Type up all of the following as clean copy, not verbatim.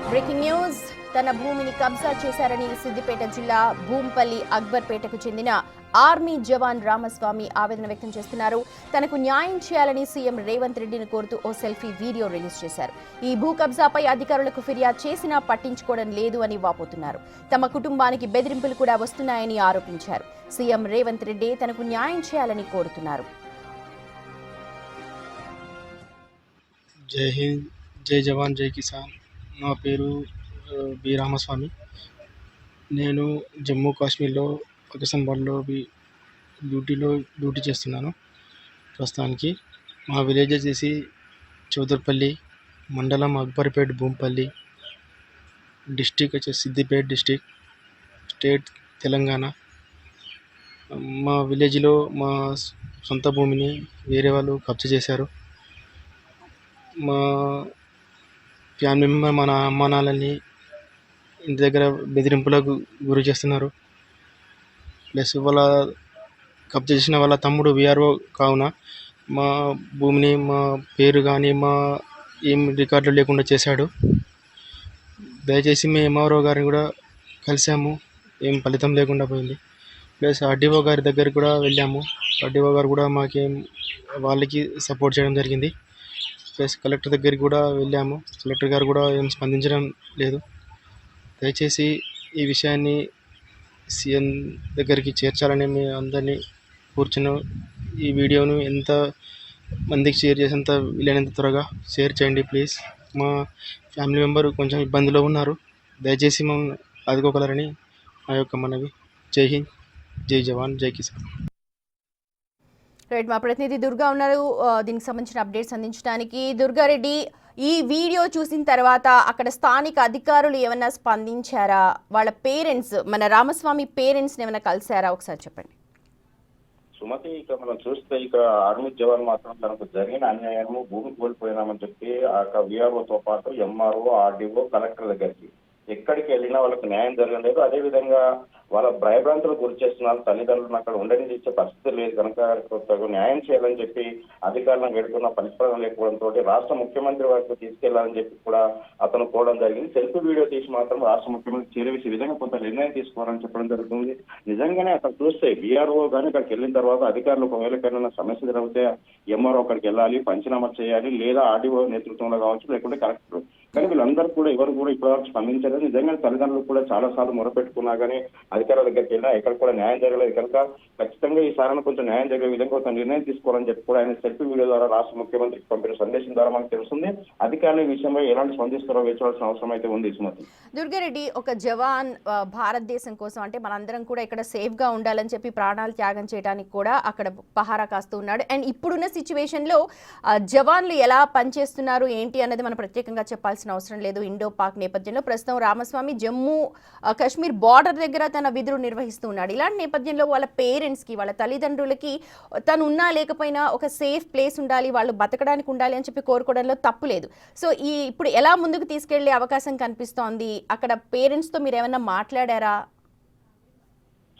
Breaking news. తన భూమిని కబ్జా చేశారని సిద్దిపేట జిల్లా భూంపల్లి అక్బర్పేటకు చెందిన ఆర్మీ జవాన్ రామస్వామి ఆవేదన వ్యక్తం చేస్తున్నారు. తనకు న్యాయం చేయాలని సీఎం రేవంత్ రెడ్డిని కోరుతూ ఓ సెల్ఫీ వీడియో రిలీజ్ చేశారు. ఈ భూ కబ్జాపై అధికారులకు ఫిర్యాదు చేసినా పట్టించుకోవడం లేదు అని వాపోతున్నారు. తమ కుటుంబానికి బెదిరింపులు కూడా వస్తున్నాయని ఆరోపించారు. సీఎం రేవంత్ రెడ్డి తనకు న్యాయం చేయాలని కోరుతున్నారు. జై హింద్, జై జవాన్, జై కిసాన్. నా పేరు బి రామస్వామి. నేను జమ్మూ కాశ్మీర్లో పాకిస్తాన్లో డ్యూటీ చేస్తున్నాను ప్రస్తుతానికి. మా విలేజ్ వచ్చేసి చౌదర్పల్లి, మండలం అక్బర్పేట్, భూంపల్లి, డిస్టిక్ వచ్చేసి సిద్దిపేట డిస్టిక్, స్టేట్ తెలంగాణ. మా విలేజ్లో మా సొంత భూమిని వేరే వాళ్ళు కబ్జా చేశారు. మా ఫ్యామిలీ మెంబర్ మన అమ్మ నాన్నల్ని ఇంటి దగ్గర బెదిరింపులకు గురి చేస్తున్నారు. ప్లస్ వాళ్ళ కబ్జా చేసిన వాళ్ళ తమ్ముడు విఆర్ఓ కావున మా భూమిని, మా పేరు కానీ మా ఏం రికార్డులు లేకుండా చేశాడు. దయచేసి మేము ఎంఆర్ఓ గారిని కూడా కలిసాము, ఏం ఫలితం లేకుండా పోయింది. ప్లస్ ఆర్డీఓ గారి దగ్గరికి కూడా వెళ్ళాము. ఆర్డీఓ గారు కూడా మాకేం వాళ్ళకి సపోర్ట్ చేయడం జరిగింది. ప్లస్ కలెక్టర్ దగ్గరికి కూడా వెళ్ళాము. కలెక్టర్ గారు కూడా ఏం స్పందించడం లేదు. దయచేసి ఈ విషయాన్ని సీఎం దగ్గరికి చేర్చాలని మేము అందరినీ కూర్చున్నాం. ఈ వీడియోను ఎంత మందికి షేర్ చేసేంత వీలైనంత త్వరగా షేర్ చేయండి ప్లీజ్. మా ఫ్యామిలీ మెంబర్ కొంచెం ఇబ్బందిలో ఉన్నారు. దయచేసి మమ్మల్ని ఆదుకోగలరని మా యొక్క మనవి. జై హింద్, జై జవాన్, జై కిసాన్. రైట్, మా ప్రతినిధి దుర్గా ఉన్నారు దీనికి సంబంధించిన అప్డేట్స్ అందించడానికి. దుర్గారెడ్డి, ఈ వీడియో చూసిన తర్వాత అక్కడ స్థానిక అధికారులు ఏమైనా స్పందించారా? వాళ్ళ పేరెంట్స్, మన రామస్వామి పేరెంట్స్ ఏమైనా కలిసారా? ఒకసారి చెప్పండి. సుమతి, ఇక మనం చూస్తే ఇక ఆర్మీ జవాన్ మాత్రం తనకు జరిగిన అన్యాయము, భూమి కోల్పోయినామని చెప్పి ఆ విఆర్ఓతో పాటు ఎంఆర్ఓ, ఆర్డీఓ, కలెక్టర్ దగ్గరికి ఎక్కడికి వెళ్ళినా వాళ్ళకి న్యాయం జరగలేదు. అదేవిధంగా వాళ్ళ భయభ్రాంతులకు గురి చేస్తున్నారు. తల్లిదండ్రులను అక్కడ ఉండని ఇచ్చే పరిస్థితి లేదు కనుక న్యాయం చేయాలని చెప్పి అధికారులను పెడుతున్న పరిష్కారం లేకపోవడంతో రాష్ట్ర ముఖ్యమంత్రి వరకు తీసుకెళ్లాలని చెప్పి కూడా అతను కోవడం జరిగింది. సెల్ఫీ వీడియో తీసి మాత్రం రాష్ట్ర ముఖ్యమంత్రి చేరవేసే విధంగా కొంత నిర్ణయం తీసుకోవాలని చెప్పడం జరుగుతుంది. నిజంగానే అక్కడ చూస్తే బీఆర్ఓ కానీ అక్కడికి వెళ్ళిన తర్వాత అధికారులు ఒకవేళ ఎక్కడైనా సమస్య జరిగితే ఎంఆర్ఓ అక్కడికి వెళ్ళాలి, పంచనామా చేయాలి, లేదా ఆర్డీఓ నేతృత్వంలో కావచ్చు, లేకుంటే కలెక్టర్. కానీ వీళ్ళందరూ కూడా ఎవరు కూడా ఇప్పటివరకు స్పందించలేదు. నిజంగా తల్లిదండ్రులు కూడా చాలా సార్లు మొరపెట్టుకున్నా కానీ అధికారుల దగ్గరికి వెళ్ళినా ఎక్కడ కూడా న్యాయం జరగలేదు కనుక ఖచ్చితంగా ఈ సారణ కొంచెం న్యాయం జరిగే విధంగా కొంత నిర్ణయం తీసుకోవాలని చెప్పి కూడా ఆయన సెల్ఫీ వీడియో ద్వారా రాష్ట్ర ముఖ్యమంత్రికి పంపిన సందేశం ద్వారా మనకు తెలుస్తుంది. అధికారులు ఈ విషయంలో ఎలాంటి స్పందిస్తారో వేచాల్సిన అవసరం అయితే ఉంది. సుమతి, దుర్గారెడ్డి, ఒక జవాన్ భారతదేశం కోసం, అంటే మనందరం కూడా ఇక్కడ సేఫ్ గా ఉండాలని చెప్పి ప్రాణాలు త్యాగం చేయడానికి కూడా అక్కడ పహారా కాస్తూ ఉన్నాడు. అండ్ ఇప్పుడున్న సిచ్యువేషన్ లో జవాన్లు ఎలా పనిచేస్తున్నారు ఏంటి అన్నది మనం ప్రత్యేకంగా చెప్పాల్సిన అవసరం లేదు. ఇండో పాక్ నేపథ్యంలో ప్రస్తుతం రామస్వామి జమ్మూ కాశ్మీర్ బార్డర్ దగ్గర తన విధులు నిర్వహిస్తూ ఉన్నాడు. ఇలాంటి నేపథ్యంలో వాళ్ళ పేరెంట్స్కి, వాళ్ళ తల్లిదండ్రులకి తను ఉన్నా లేకపోయినా ఒక సేఫ్ ప్లేస్ ఉండాలి, వాళ్ళు బతకడానికి ఉండాలి అని చెప్పి కోరుకోవడంలో తప్పు లేదు. సో ఇప్పుడు ఎలా ముందుకు తీసుకెళ్లే అవకాశం కనిపిస్తోంది? అక్కడ పేరెంట్స్తో మీరు ఏమైనా మాట్లాడారా?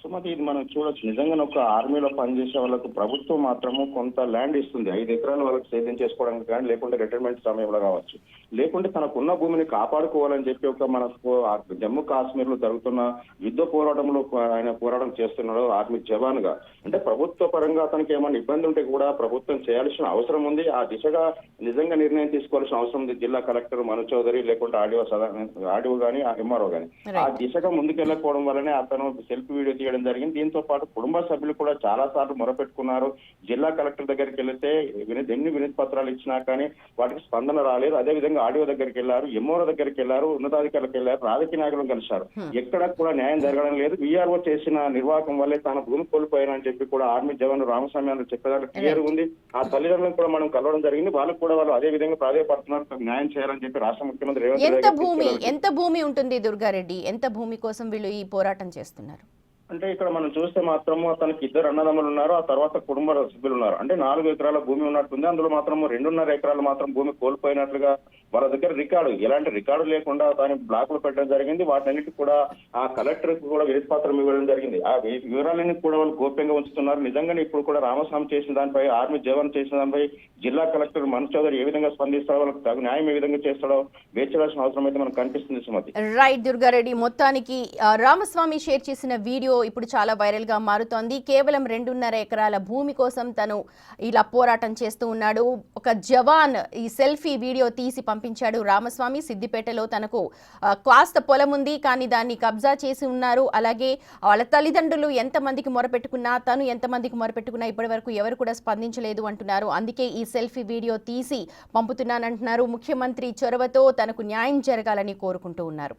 సుమతి, ఇది మనం చూడొచ్చు. నిజంగా ఒక ఆర్మీలో పనిచేసే వాళ్ళకు ప్రభుత్వం మాత్రము కొంత ల్యాండ్ ఇస్తుంది. 5 ఎకరాలు వాళ్ళకి సేద్యం చేసుకోవడానికి కానీ, లేకుంటే రిటైర్మెంట్ సమయంలో కావచ్చు, లేకుంటే తనకున్న భూమిని కాపాడుకోవాలని చెప్పి ఒక మనకు జమ్మూ కాశ్మీర్ లో జరుగుతున్న యుద్ధ పోరాటంలో ఆయన పోరాటం చేస్తున్నాడు ఆర్మీ జవాన్ గా. అంటే ప్రభుత్వ పరంగా అతనికి ఏమైనా ఇబ్బంది ఉంటే కూడా ప్రభుత్వం చేయాల్సిన అవసరం ఉంది. ఆ దిశగా నిజంగా నిర్ణయం తీసుకోవాల్సిన అవసరం ఉంది. జిల్లా కలెక్టర్ మను చౌదరి, లేకుంటే ఆర్డీఓ కానీ ఎంఆర్ఓ కానీ ఆ దిశగా ముందుకెళ్ళకపోవడం వల్లనే అతను సెల్ఫీ వీడియో తీయడం జరిగింది. దీంతో పాటు కుటుంబ సభ్యులు కూడా చాలా సార్లు మొరపెట్టుకున్నారు. జిల్లా కలెక్టర్ దగ్గరికి వెళితే ఎన్ని వినతి పత్రాలు ఇచ్చినా కానీ వాటికి స్పందన రాలేదు. అదేవిధంగా ఆడియో దగ్గరికి వెళ్ళారు, ఎంఓ దగ్గరికి వెళ్ళారు, ఉన్నతాధికారులకు వెళ్ళారు, రాజకీయ నాయకులను కలిశారు. ఎక్కడ కూడా న్యాయం జరగడం లేదు. వీఆర్ఓ చేసిన నిర్వాహకం వల్లే తాను భూమి కోల్పోయానని చెప్పి కూడా ఆర్మీ జవాన్ రామస్వామి అని చెప్పేదానికి క్లియర్ ఉంది. ఆ తల్లిదండ్రులను కూడా మనం కలవడం జరిగింది. వాళ్ళకు కూడా వాళ్ళు అదే విధంగా ప్రాధాన్యపడుతున్నారు, న్యాయం చేయాలని చెప్పి రాష్ట్ర ముఖ్యమంత్రి రేవంత్ రెడ్డి. ఎంత భూమి ఉంటుంది దుర్గారెడ్డి? ఎంత భూమి కోసం వీళ్ళు ఈ పోరాటం చేస్తున్నారు? అంటే ఇక్కడ మనం చూస్తే మాత్రము అతనికి 2 అన్నదమ్ములు ఉన్నారు, ఆ తర్వాత కుటుంబ సభ్యులు ఉన్నారు. అంటే 4 ఎకరాల భూమి ఉన్నట్టుంది. అందులో మాత్రం 2.5 ఎకరాలు మాత్రం భూమి కోల్పోయినట్లుగా వాళ్ళ దగ్గర రికార్డు ఎలాంటి రికార్డు లేకుండా దాన్ని బ్లాక్ లో పెట్టడం జరిగింది. వాటన్నిటికి కూడా ఆ కలెక్టర్ కు కూడా వినతిపత్రం ఇవ్వడం జరిగింది. ఆ వివరాలన్నీ కూడా వాళ్ళు గోప్యంగా ఉంచుతున్నారు. నిజంగానే ఇప్పుడు కూడా రామస్వామి చేసిన దానిపై, ఆర్మీ జవాన్ చేసిన దానిపై జిల్లా కలెక్టర్ మనోజ్ చౌదరి ఏ విధంగా స్పందిస్తాడో, వాళ్ళకి తగు న్యాయం ఏ విధంగా చేస్తాడో వేచి చూడాల్సిన అవసరం అయితే మనకు కనిపిస్తుంది సుమతి. రైట్ దుర్గారెడ్డి, మొత్తానికి రామస్వామి షేర్ చేసిన వీడియో ఇప్పుడు చాలా వైరల్ గా మారుతోంది. కేవలం 2.5 ఎకరాల భూమి కోసం తను ఇలా పోరాటం చేస్తూ ఉన్నాడు. ఒక జవాన్ ఈ సెల్ఫీ వీడియో తీసి పంపించాడు రామస్వామి. సిద్దిపేటలో తనకు కాస్త పొలం ఉంది, కానీ దాన్ని కబ్జా చేసి ఉన్నారు. అలాగే వాళ్ళ తల్లిదండ్రులు ఎంతమందికి మొరపెట్టుకున్నా, తను ఎంతమందికి మొరపెట్టుకున్నా ఇప్పటి వరకు ఎవరు కూడా స్పందించలేదు అంటున్నారు. అందుకే ఈ సెల్ఫీ వీడియో తీసి పంపుతున్నానంటున్నారు. ముఖ్యమంత్రి చొరవతో తనకు న్యాయం జరగాలని కోరుకుంటూ ఉన్నారు.